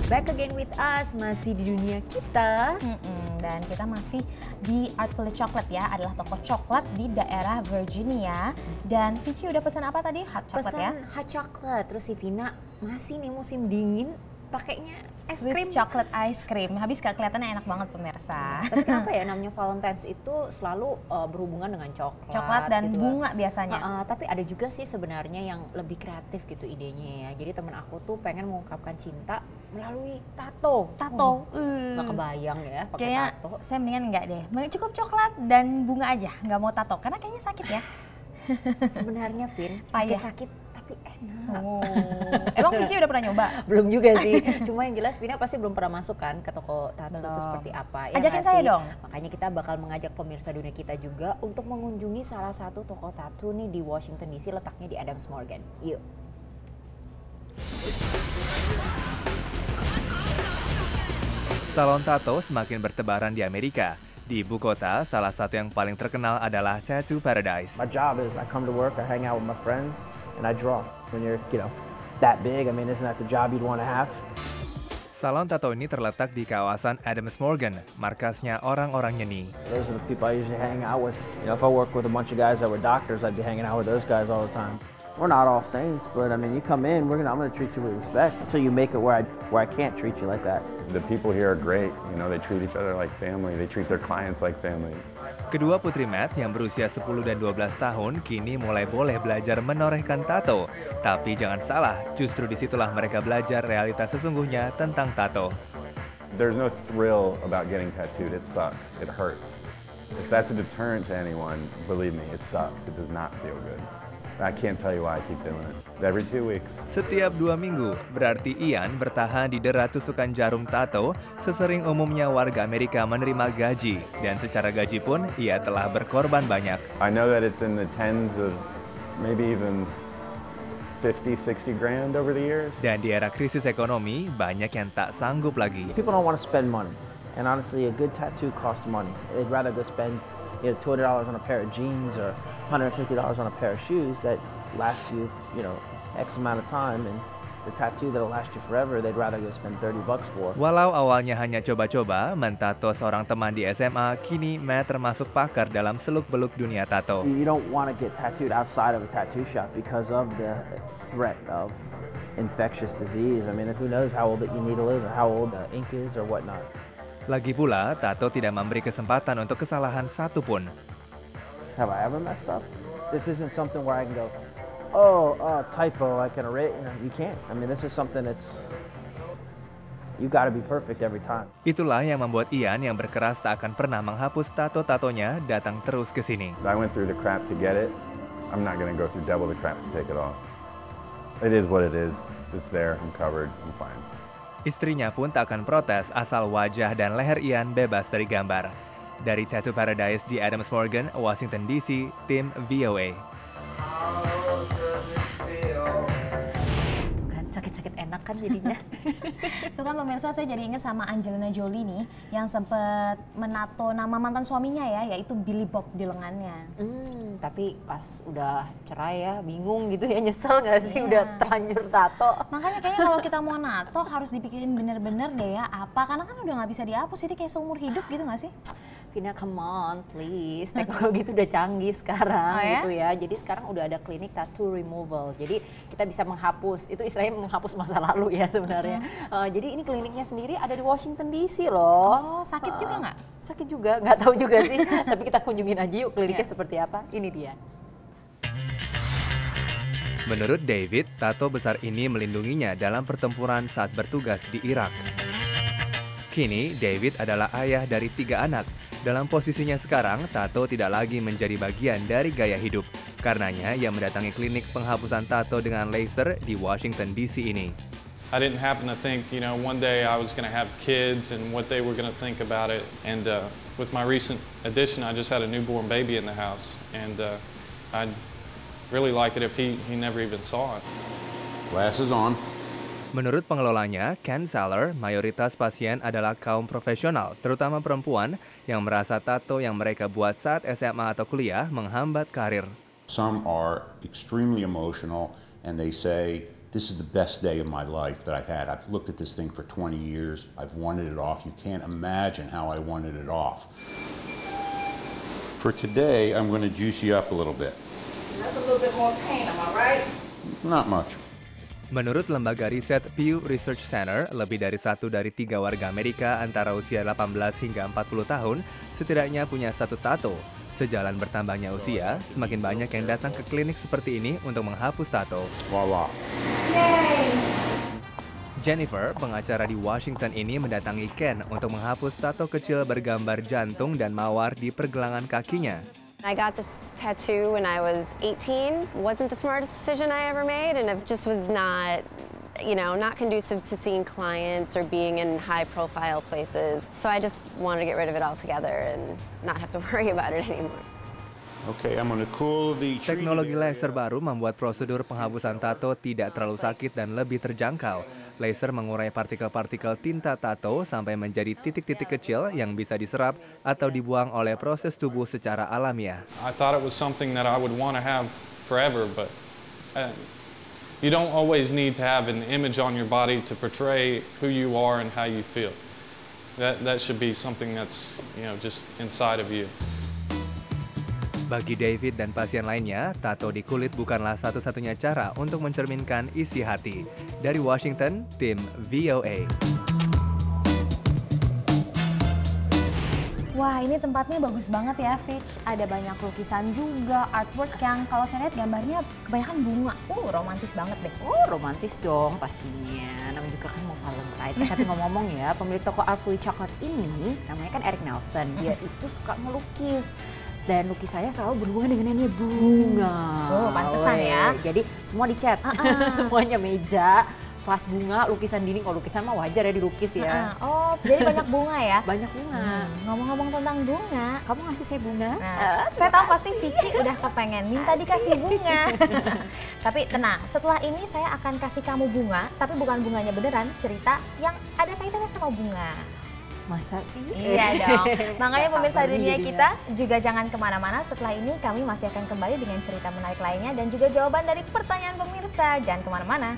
Back again with us, masih di dunia kita. Dan kita masih di Artfully Chocolate ya, adalah toko coklat di daerah Virginia. Dan Vici udah pesan apa tadi? Hot chocolate ya? Pesan hot chocolate, terus si Vina masih nih musim dingin, pakainya es Swiss krim. chocolate ice cream. Habis kelihatannya enak banget pemirsa. Tapi kenapa ya namanya Valentine's itu selalu berhubungan dengan coklat? Coklat dan gitu. bunga biasanya. Tapi ada juga sih sebenarnya yang lebih kreatif gitu idenya ya. Jadi temen aku tuh pengen mengungkapkan cinta melalui tato. Nggak kebayang ya pakai Kayaknya tato. saya mendingan enggak deh. Cukup coklat dan bunga aja, nggak mau tato. Karena kayaknya sakit ya. Sebenarnya Vin, sakit-sakit tapi enak. Oh. Emang Vici udah pernah nyoba? Belum juga sih, cuma yang jelas Vina pasti belum pernah masuk kan ke toko tato itu seperti apa. Ya ajakin nggak saya sih? dong. Makanya kita bakal mengajak pemirsa dunia kita juga untuk mengunjungi salah satu toko tato nih di Washington DC, letaknya di Adams Morgan. Yuk. Salon tato semakin bertebaran di Amerika. Di ibu kota, salah satu yang paling terkenal adalah Tattoo Paradise. My job is I come to work, I hang out with my friends, and I draw. When you're, that big, I mean, isn't that the job you'd want to have? Salon tato ini terletak di kawasan Adams Morgan, markasnya orang-orang nyeni. Those are the people I usually hang out with. If I work with a bunch of guys that were doctors, I'd be hanging out with those guys all the time. We're not all saints, but I mean, you come in, I'm gonna treat you with respect until you make it where I can't treat you like that. The people here are great. They treat each other like family. They treat their clients like family. Kedua putri Matt yang berusia 10 dan 12 tahun kini mulai boleh belajar menorehkan tato. Tapi jangan salah, justru disitulah mereka belajar realitas sesungguhnya tentang tato. There's no thrill about getting tattooed. It sucks. It hurts. If that's a deterrent to anyone, believe me, it sucks. It does not feel good. I can't tell you why I keep doing it. Every 2 weeks. Setiap 2 minggu, berarti Ian bertahan di derat tusukan jarum tato sesering umumnya warga Amerika menerima gaji. Dan secara gaji pun, ia telah berkorban banyak. I know that it's in the tens of maybe even 50, 60 grand over the years. Dan di era krisis ekonomi, banyak yang tak sanggup lagi. People don't want to spend money, and honestly, a good tattoo costs money. They'd rather go spend $200 on a pair of jeans or $150 on a pair of shoes that last you, X amount of time, and the tattoo that'll last you forever, they'd rather go spend $30 for. Walau awalnya hanya coba-coba, mentato seorang teman di SMA, kini Matt termasuk pakar dalam seluk-beluk dunia tato. You don't want to get tattooed outside of a tattoo shop because of the threat of infectious disease. I mean, who knows how old the needle is or how old the ink is or whatnot. Lagi pula, tato tidak memberi kesempatan untuk kesalahan satupun. Have I ever messed up? This isn't something where I can go, typo, I can erase. You can't. I mean, this is something that's, you gotta be perfect every time. Itulah yang membuat Ian yang berkeras tak akan pernah menghapus tato-tatonya datang terus ke sini. I went through the crap to get it. I'm not going to go through double the crap to take it off. It is what it is. It's there. I'm covered. I'm fine. Istrinya pun tak akan protes asal wajah dan leher Ian bebas dari gambar. Dari Tattoo Paradise di Adams Morgan, Washington DC, tim VOA. Kan sakit-sakit enak kan jadinya. Itu kan pemirsa, saya jadi ingat sama Angelina Jolie nih yang sempat menato nama mantan suaminya ya, yaitu Billy Bob di lengannya. Tapi pas udah cerai ya, bingung gitu ya, nyesel nggak sih udah terlanjur tato. Makanya kayaknya kalau kita mau nato harus dipikirin bener-bener deh ya apa, karena kan udah nggak bisa dihapus, jadi kayak seumur hidup gitu nggak sih? Vina, come on please, teknologi itu udah canggih sekarang gitu ya. Jadi sekarang udah ada klinik tattoo removal. Jadi kita bisa menghapus, itu istilahnya menghapus masa lalu ya sebenarnya. Jadi ini kliniknya sendiri ada di Washington DC loh. Oh, sakit juga nggak? Sakit juga, nggak tahu juga sih. Tapi kita kunjungin aja yuk kliniknya seperti apa. Ini dia. Menurut David, tato besar ini melindunginya dalam pertempuran saat bertugas di Irak. Kini, David adalah ayah dari 3 anak. Dalam posisinya sekarang, tato tidak lagi menjadi bagian dari gaya hidup. Karenanya, ia mendatangi klinik penghapusan tato dengan laser di Washington DC ini. I didn't happen to think, one day I was going to have kids and what they were going to think about it. And with my recent addition, I just had a newborn baby in the house. And I'd really like it if he never even saw it. Glasses on. Menurut pengelolanya, Ken Saller, mayoritas pasien adalah kaum profesional, terutama perempuan, yang merasa tato yang mereka buat saat SMA atau kuliah menghambat karir. Some are extremely emotional and they say this is the best day of my life that I've had. I've looked at this thing for 20 years. I've wanted it off. You can't imagine how I wanted it off. For today, I'm going to juice you up a little bit. That's a little bit more pain, am I right? Not much. Menurut lembaga riset Pew Research Center, lebih dari 1 dari 3 warga Amerika antara usia 18 hingga 40 tahun setidaknya punya 1 tato. Sejalan bertambahnya usia, semakin banyak yang datang ke klinik seperti ini untuk menghapus tato. Voila. Jennifer, pengacara di Washington ini mendatangi Ken untuk menghapus tato kecil bergambar jantung dan mawar di pergelangan kakinya. I got this tattoo when I was 18. Wasn't the smartest decision I ever made, and it just was not, not conducive to seeing clients or being in high-profile places. So I just wanted to get rid of it altogether and not have to worry about it anymore. Okay, I'm gonna cool the treated Teknologi area. laser baru membuat prosedur penghapusan tato tidak terlalu sakit dan lebih terjangkau. Laser mengurai partikel-partikel tinta tato sampai menjadi titik-titik kecil yang bisa diserap atau dibuang oleh proses tubuh secara alamiah. I thought it was something that I would want to have forever, but you don't always need to have an image on your body to portray who you are and how you feel. That should be something that's, just inside of you. Bagi David dan pasien lainnya, tato di kulit bukanlah satu-satunya cara untuk mencerminkan isi hati. Dari Washington, tim VOA. Wah, ini tempatnya bagus banget ya, Fitch. Ada banyak lukisan juga, artwork yang kalau saya lihat gambarnya kebanyakan bunga. Romantis banget deh. Romantis dong pastinya. Namanya juga kan mau Valentine. Tapi ngomong-ngomong ya, pemilik toko Artfully Chocolate ini, namanya kan Eric Nelson. Dia itu suka melukis. Dan lukisannya selalu berhubungan dengan namanya bunga. Pantesan ya. Jadi semua dicat. Semuanya meja, vas bunga, lukisan dinding. Oh, lukisan mah wajar ya dilukis ya. Oh, jadi banyak bunga ya? Banyak bunga. Ngomong-ngomong tentang bunga, kamu ngasih saya bunga? Saya tahu pasti Vici udah kepengen minta dikasih bunga. Tapi tenang, setelah ini saya akan kasih kamu bunga, tapi bukan bunganya beneran, cerita yang ada kaitannya sama bunga. Masa sih? Iya dong. Makanya pemirsa dunia kita juga jangan kemana-mana. Setelah ini kami masih akan kembali dengan cerita menarik lainnya dan juga jawaban dari pertanyaan pemirsa. Jangan kemana-mana.